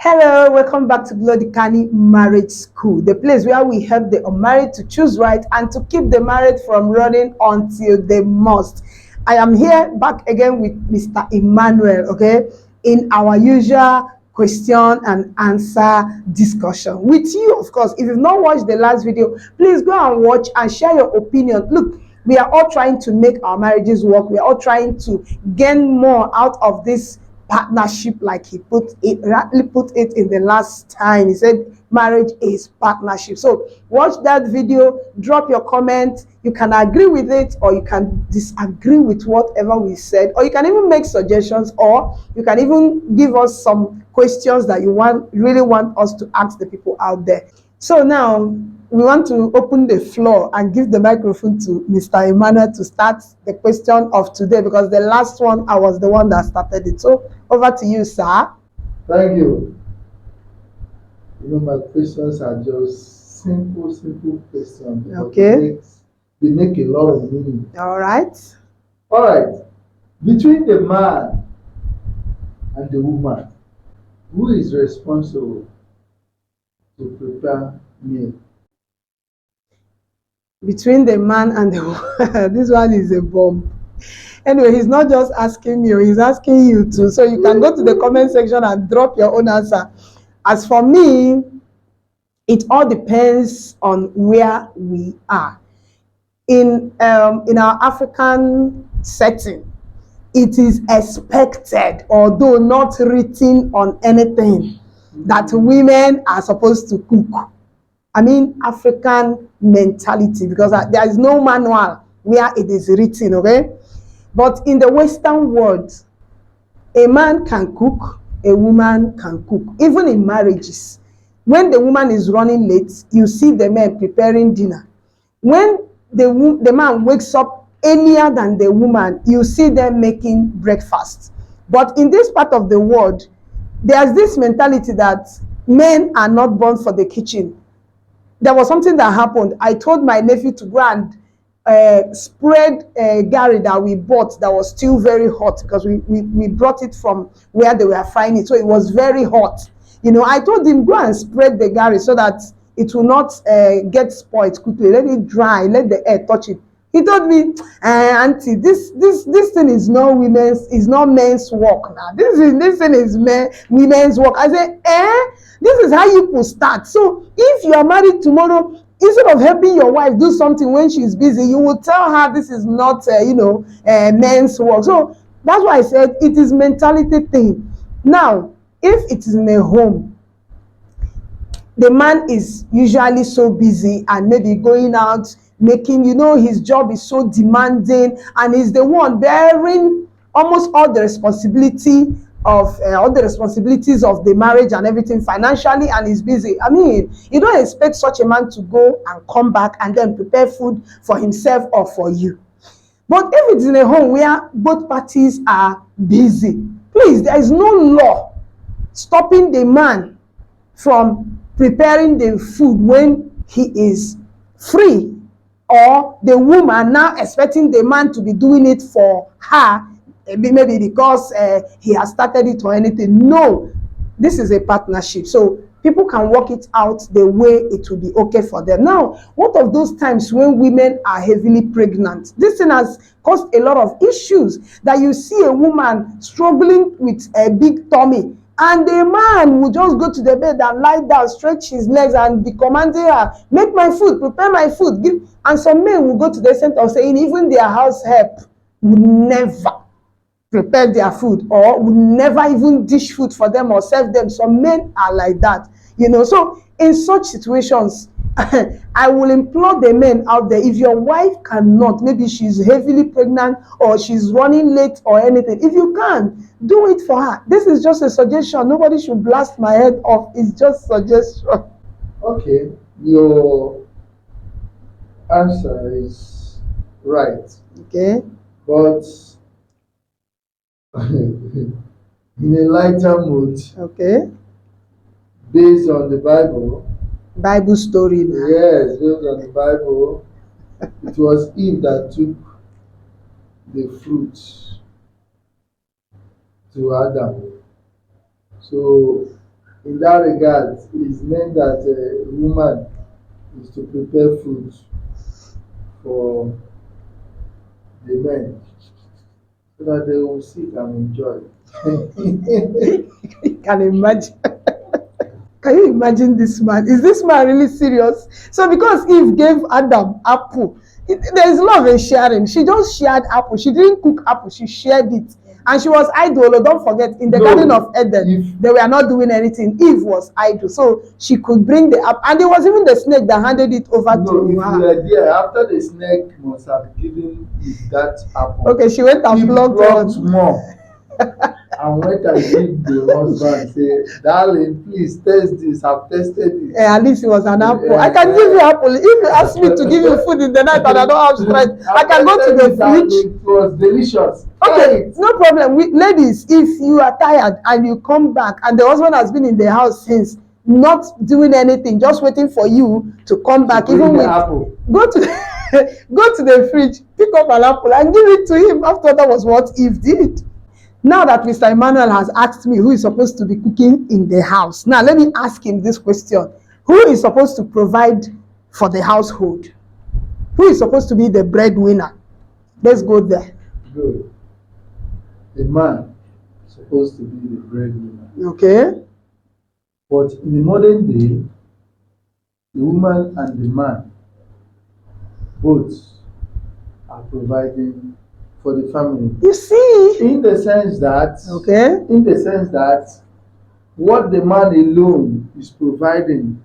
Hello, welcome back to Glodicani Marriage School, the place where we help the unmarried to choose right and to keep the married from running until they must. I am here back again with Mr. Emmanuel, okay, in our usual question and answer discussion with you. Of course, if you've not watched the last video, please go and watch and share your opinion. Look, we are all trying to make our marriages work. We are all trying to gain more out of this partnership, like he rightly put it in the last time. He said marriage is partnership. So watch that video, drop your comment. You can agree with it or you can disagree with whatever we said, or you can even make suggestions, or you can even give us some questions that you really want us to ask the people out there. So now we want to open the floor and give the microphone to Mr. Emmanuel to start the question of today, because the last one, I was the one that started it. So over to you, sir. Thank you. My questions are just simple questions. Okay. They make a lot of meaning. All right. All right. Between the man and the woman, who is responsible to prepare meal? Between the man and the woman, this one is a bomb. Anyway, he's not just asking you, he's asking you too. So you can go to the comment section and drop your own answer. As for me, it all depends on where we are. In our African setting, it is expected, although not written on anything, that women are supposed to cook. I mean, African mentality, because there is no manual where it is written, okay? But in the Western world, a man can cook, a woman can cook, even in marriages. When the woman is running late, you see the men preparing dinner. When the man wakes up earlier than the woman, you see them making breakfast. But in this part of the world, there's this mentality that men are not born for the kitchen. There was something that happened. I told my nephew to go and spread gari that we bought that was still very hot, because we brought it from where they were frying it, so it was very hot. I told him, go and spread the gari so that it will not get spoiled quickly. Let it dry, let the air touch it. He told me, auntie, this thing is not men's work now. This thing is women's work. I said, this is how you could start. So if you are married tomorrow, instead of helping your wife do something when she's busy, you will tell her this is not men's work. So that's why I said it is mentality thing. Now, if it is in a home, the man is usually so busy and maybe going out making, his job is so demanding, and he's the one bearing almost all the responsibilities of the marriage and everything financially, and he's busy. I mean, you don't expect such a man to go and come back and then prepare food for himself or for you. But if it's in a home where both parties are busy, please, there is no law stopping the man from preparing the food when he is free, or the woman now expecting the man to be doing it for her, maybe because he has started it or anything. No, this is a partnership, so people can work it out the way it will be okay for them. Now, what of those times when women are heavily pregnant? This thing has caused a lot of issues, that you see a woman struggling with a big tummy, and the man will just go to the bed and lie down, stretch his legs, and be commanding her, make my food, prepare my food, give. And some men will go to the extent of saying even their house help would never prepare their food, or would never even dish food for them or serve them. Some men are like that, So in such situations, I will implore the men out there, if your wife cannot, maybe she's heavily pregnant or she's running late or anything, if you can, do it for her. This is just a suggestion. Nobody should blast my head off. It's just suggestion. Okay, your answer is right. Okay. But in a lighter mood, Okay. based on the Bible story now. Yes, based on the Bible, it was Eve that took the fruit to Adam. So in that regard, it meant that a woman is to prepare food for the men so that they will sit and enjoy. You can imagine. Can you imagine this man? Is this man really serious? So because Eve gave Adam apple, there is love in sharing. She just shared apple. She didn't cook apple. She shared it. And she was idle. Oh, don't forget, in the No, Garden of Eden, if they were not doing anything. Eve was idle. So she could bring the apple. And there was even the snake that handed it over no, to if you her. were there after the snake must have given Eve that apple, Okay, she went and Eve plucked plucked one. more and went and give the husband say, darling, please taste this, I've tasted it. At least it was an apple. I can give you apple. If you ask me to give you food in the night and I don't have strength, I can go to the fridge. It was delicious. Okay, no problem. Ladies, if you are tired and you come back and the husband has been in the house since, not doing anything, just waiting for you to come back, Bring even the with apple. go to go to the fridge, pick up an apple and give it to him. After that was what Eve did. Now that Mr. Emmanuel has asked me who is supposed to be cooking in the house, now let me ask him this question. Who is supposed to provide for the household? Who is supposed to be the breadwinner? Let's go there. Good. The man is supposed to be the breadwinner. Okay. But in the modern day, the woman and the man both are providing for the family. You see? In the sense that, Okay. what the man alone is providing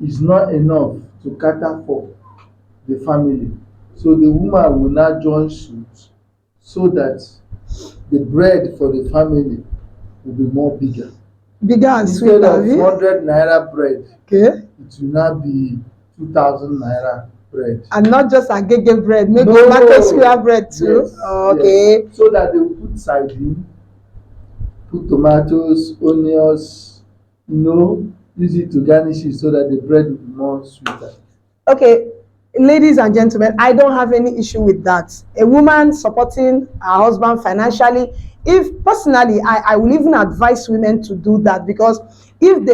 is not enough to cater for the family. So the woman will now join suit so that the bread for the family will be more bigger. Bigger and Instead sweeter. of 100 naira bread, Okay. it will now be 2,000 naira bread. And not just a gege bread, maybe No. market square bread too. Yes, Okay. yes. So that they will put sardine, put tomatoes, onions, use it to garnish it so that the bread will be more sweeter. Okay, ladies and gentlemen, I don't have any issue with that. A woman supporting her husband financially, if personally, I will even advise women to do that, because if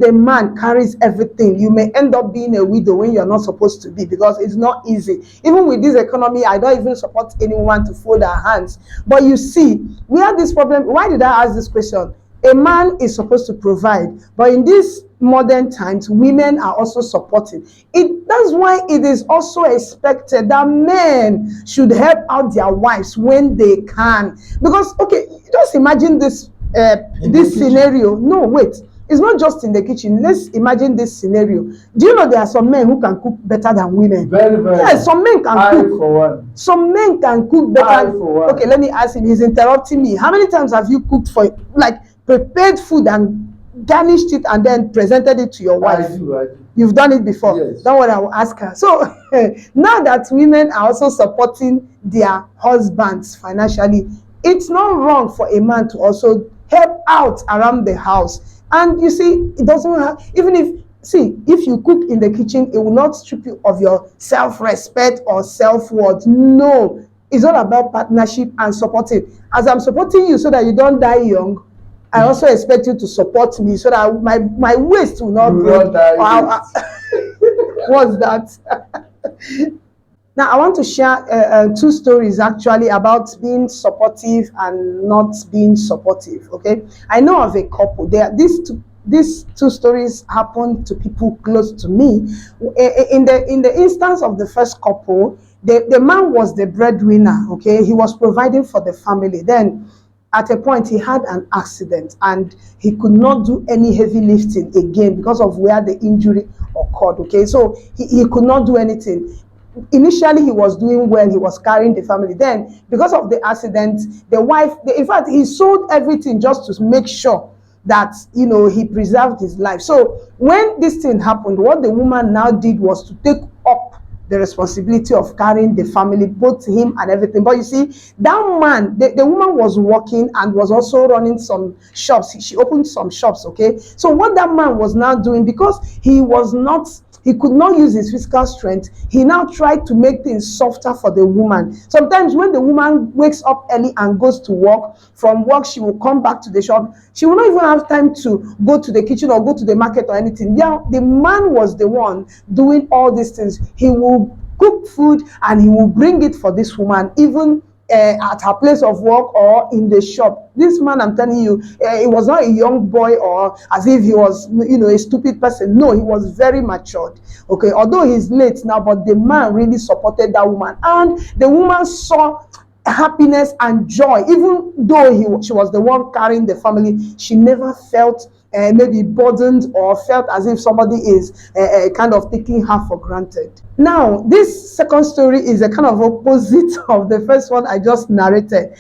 the man carries everything, you may end up being a widow when you're not supposed to be, because it's not easy. Even with this economy, I don't even support anyone to fold her hands. But you see, we have this problem. Why did I ask this question? A man is supposed to provide, but in these modern times, women are also supporting. That's why it is also expected that men should help out their wives when they can. Because, okay, just imagine this scenario. No, wait. It's not just in the kitchen. Let's imagine this scenario. Do you know there are some men who can cook better than women? Very, very. Yes, some men can I cook. for one. Some men can cook better. I for one. Okay, let me ask him. He's interrupting me. How many times have you cooked for, like, prepared food and garnished it and then presented it to your wife? I do. You've done it before. Yes. Don't worry, I will ask her. So now that women are also supporting their husbands financially, it's not wrong for a man to also help out around the house. And you see, it doesn't have, even if you cook in the kitchen, it will not strip you of your self-respect or self-worth. No, it's all about partnership and supporting. As I'm supporting you so that you don't die young, I also expect you to support me so that my waist will not break. What's that? Now, I want to share two stories actually about being supportive and not being supportive. Okay, I know of a couple. These two stories happened to people close to me. In the instance of the first couple, the man was the breadwinner. Okay, he was providing for the family. Then, at a point, he had an accident and he could not do any heavy lifting again because of where the injury occurred. Okay, so he could not do anything. Initially, he was doing well. He was carrying the family. Then, because of the accident, the wife, in fact, he sold everything just to make sure that, he preserved his life. So when this thing happened, what the woman now did was to take up the responsibility of carrying the family, both him and everything. But you see, that man, the woman was working and was also running some shops. She opened some shops, okay? So what that man was now doing, because he was not he could not use his physical strength. He now tried to make things softer for the woman. Sometimes when the woman wakes up early and goes to work, from work she will come back to the shop. She will not even have time to go to the kitchen or go to the market or anything. Yeah, the man was the one doing all these things. He will cook food and he will bring it for this woman, even at her place of work or in the shop. This man, I'm telling you, he was not a young boy or as if he was, a stupid person. No, he was very matured. Okay, although he's late now, but the man really supported that woman, and the woman saw happiness and joy. Even though she was the one carrying the family, she never felt maybe burdened or felt as if somebody is kind of taking her for granted. Now, this second story is a kind of opposite of the first one I just narrated.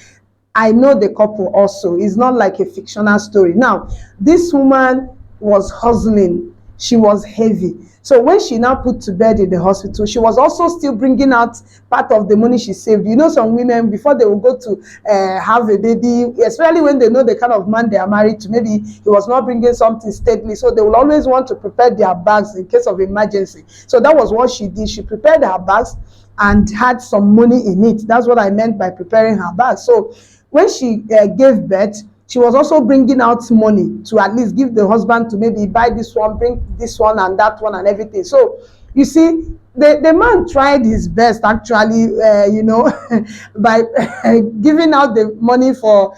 I know the couple also. It's not like a fictional story. Now, this woman was hustling. She was heavy. So when she now put to bed in the hospital, she was also still bringing out part of the money she saved. Some women, before they will go to have a baby, especially when they know the kind of man they are married to, maybe he was not bringing something steadily, so they will always want to prepare their bags in case of emergency. So that was what she did. She prepared her bags and had some money in it. That's what I meant by preparing her bags. So when she gave birth, she was also bringing out money to at least give the husband to maybe buy this one, bring this one and that one and everything. So you see, the man tried his best actually, by giving out the money for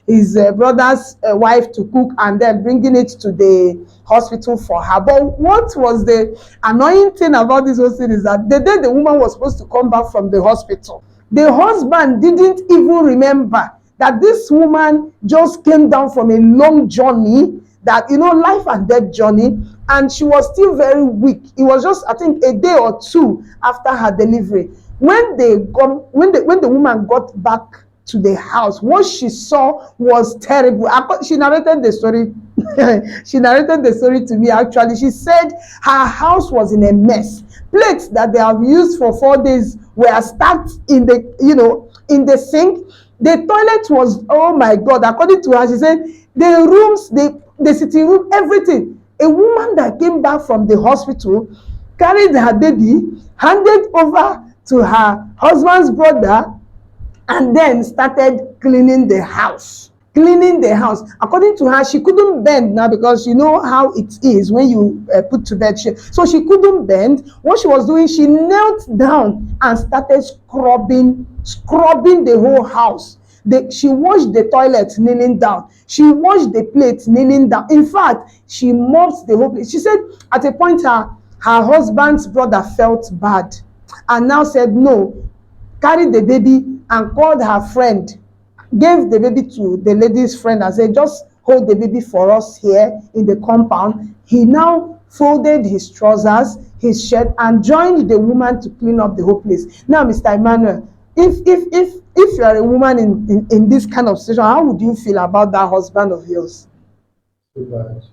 his brother's wife to cook and then bringing it to the hospital for her. But what was the annoying thing about this whole thing is that the day the woman was supposed to come back from the hospital, the husband didn't even remember that this woman just came down from a long journey, that life and death journey, and she was still very weak. It was just, I think, a day or two after her delivery. When the woman got back to the house, what she saw was terrible. She narrated the story. She narrated the story to me actually. She said her house was in a mess. Plates that they have used for 4 days were stacked in the sink. The toilet was, oh my God, according to her, she said, the rooms, the sitting room, everything. A woman that came back from the hospital, carried her baby, handed over to her husband's brother, and then started cleaning the house. According to her, she couldn't bend now, because you know how it is when you put to bed. So she couldn't bend. What she was doing, she knelt down and started scrubbing the whole house. She washed the toilet kneeling down. She washed the plates kneeling down. In fact, she mopped the whole place. She said at a point her husband's brother felt bad and now said no, carried the baby and called her friend, gave the baby to the lady's friend and said, just hold the baby for us here in the compound. He now folded his trousers, his shirt, and joined the woman to clean up the whole place. Now, Mr. Emmanuel, if you are a woman in this kind of situation, how would you feel about that husband of yours? So bad.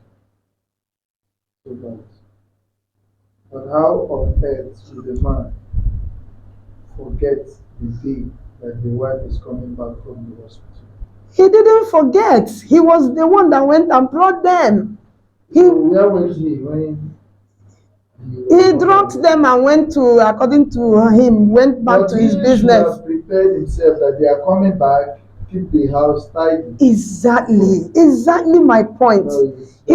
So bad. But how on earth would a man forget the day that the wife is coming back from the hospital? He didn't forget. He was the one that went and brought them. So where was he when he dropped them and went to, according to him, went back to his business. He should have prepared himself that they are coming back, keep the house tidy. Exactly my point. No, he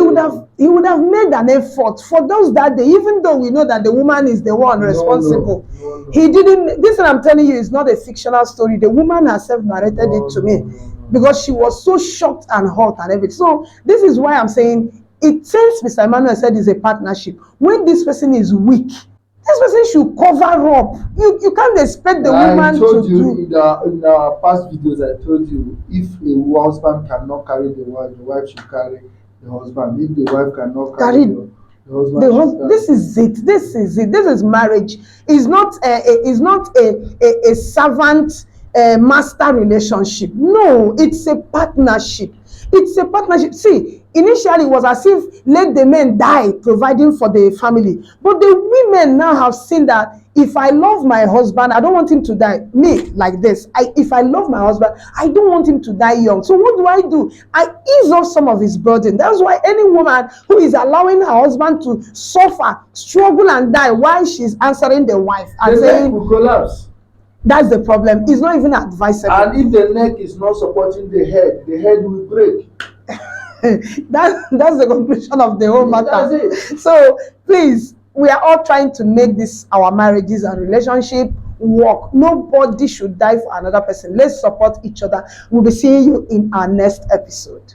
would have made an effort for those that day, even though we know that the woman is the one responsible. No. He didn't. This I'm telling you is not a fictional story. The woman herself narrated it to me because she was so shocked and hurt and everything. So this is why I'm saying it, since Mr. Emmanuel said it's a partnership. When this person is weak, this person should cover up. You can't expect the woman to do. I told you in our past videos, I told you, if a husband cannot carry the wife should carry the husband. If the wife cannot carry the husband, this is it. This is marriage. It's not a servant master relationship. No, it's a partnership. It's a partnership. See, initially it was as if let the men die providing for the family. But the women now have seen that if I love my husband, I don't want him to die. Me, like this. If I love my husband, I don't want him to die young. So what do? I ease off some of his burden. That's why any woman who is allowing her husband to suffer, struggle, and die while she's answering the wife and The neck saying, will collapse. that's the problem. It's not even advisable. And if the neck is not supporting the head will break. That's the conclusion of the whole matter. That's it. So please, we are all trying to make this our marriages and relationship work. Nobody should die for another person. Let's support each other. We'll be seeing you in our next episode.